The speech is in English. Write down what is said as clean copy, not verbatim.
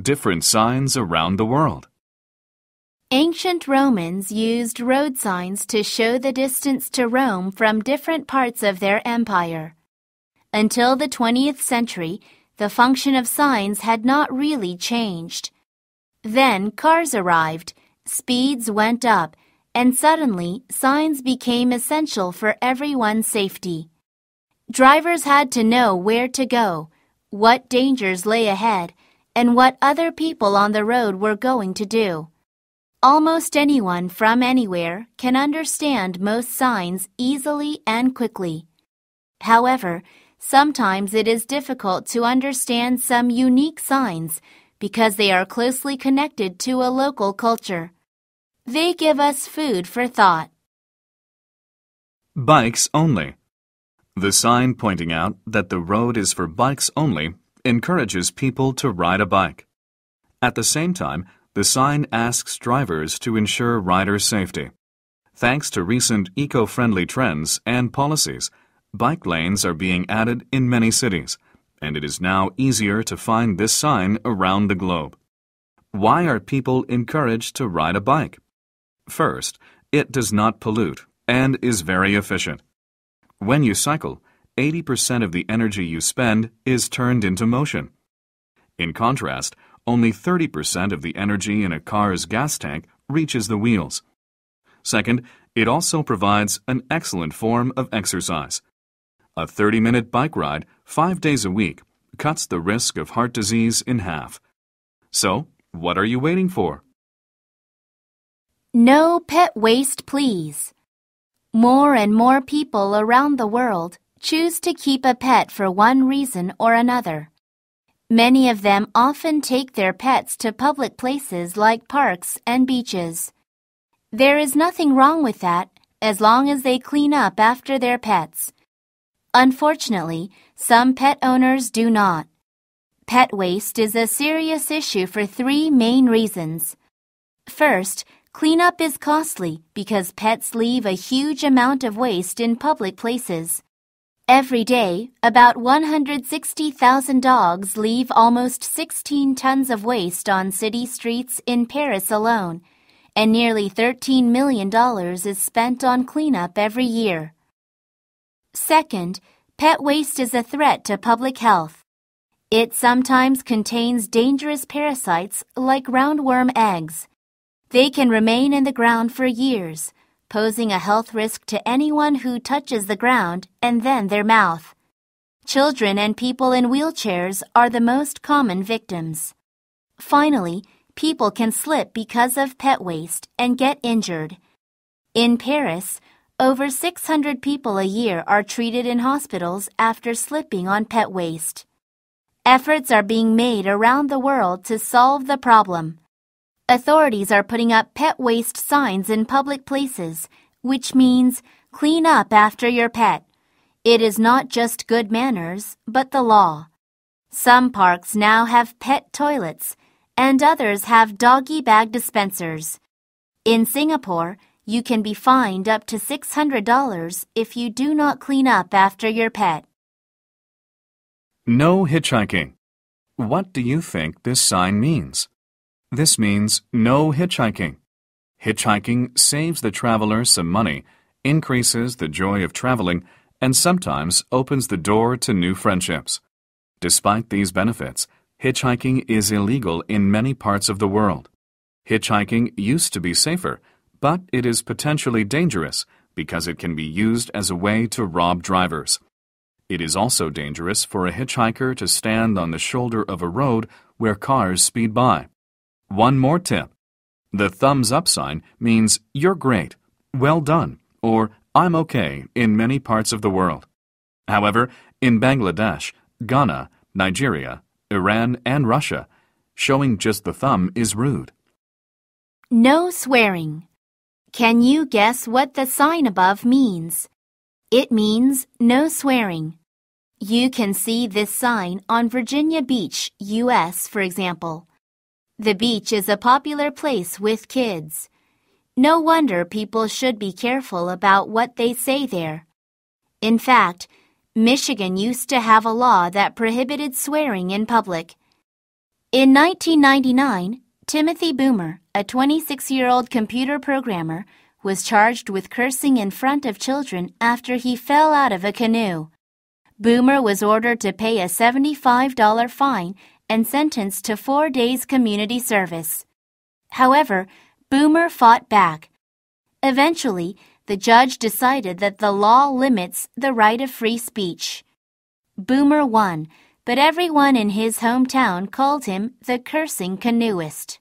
Different signs around the world. Ancient Romans used road signs to show the distance to Rome from different parts of their empire. Until the 20th century, the function of signs had not really changed. Then cars arrived, speeds went up, and suddenly signs became essential for everyone's safety. Drivers had to know where to go, what dangers lay ahead, and what other people on the road were going to do. Almost anyone from anywhere can understand most signs easily and quickly. However, sometimes it is difficult to understand some unique signs because they are closely connected to a local culture. They give us food for thought. Bikes only. The sign pointing out that the road is for bikes only encourages people to ride a bike. At the same time, the sign asks drivers to ensure riders' safety. Thanks to recent eco-friendly trends and policies, bike lanes are being added in many cities, and it is now easier to find this sign around the globe. Why are people encouraged to ride a bike? First, it does not pollute and is very efficient. When you cycle, 80% of the energy you spend is turned into motion. In contrast, only 30% of the energy in a car's gas tank reaches the wheels. Second, it also provides an excellent form of exercise. A 30-minute bike ride 5 days a week cuts the risk of heart disease in half. So, what are you waiting for? No pet waste, please. More and more people around the world choose to keep a pet for one reason or another. Many of them often take their pets to public places like parks and beaches. There is nothing wrong with that as long as they clean up after their pets. Unfortunately, some pet owners do not. Pet waste is a serious issue for 3 main reasons. First, cleanup is costly because pets leave a huge amount of waste in public places. Every day, about 160,000 dogs leave almost 16 tons of waste on city streets in Paris alone, and nearly $13 million is spent on cleanup every year. Second, pet waste is a threat to public health. It sometimes contains dangerous parasites like roundworm eggs. They can remain in the ground for years, posing a health risk to anyone who touches the ground and then their mouth. Children and people in wheelchairs are the most common victims. Finally, people can slip because of pet waste and get injured. In Paris, over 600 people a year are treated in hospitals after slipping on pet waste. Efforts are being made around the world to solve the problem. Authorities are putting up pet waste signs in public places, which means clean up after your pet. It is not just good manners, but the law. Some parks now have pet toilets, and others have doggy bag dispensers. In Singapore, you can be fined up to $600 if you do not clean up after your pet. No hitchhiking. What do you think this sign means? This means no hitchhiking. Hitchhiking saves the traveler some money, increases the joy of traveling, and sometimes opens the door to new friendships. Despite these benefits, hitchhiking is illegal in many parts of the world. Hitchhiking used to be safer, but it is potentially dangerous because it can be used as a way to rob drivers. It is also dangerous for a hitchhiker to stand on the shoulder of a road where cars speed by. One more tip. The thumbs up sign means you're great, well done, or I'm okay in many parts of the world. However, in Bangladesh, Ghana, Nigeria, Iran, and Russia, showing just the thumb is rude. No swearing. Can you guess what the sign above means? It means no swearing. You can see this sign on Virginia Beach, U.S., for example. The beach is a popular place with kids. No wonder people should be careful about what they say there. In fact, Michigan used to have a law that prohibited swearing in public. In 1999, Timothy Boomer, a 26-year-old computer programmer, was charged with cursing in front of children after he fell out of a canoe. Boomer was ordered to pay a $75 fine and sentenced to 4 days community service. However, Boomer fought back. Eventually, the judge decided that the law limits the right of free speech. Boomer won, but everyone in his hometown called him the cursing canoeist.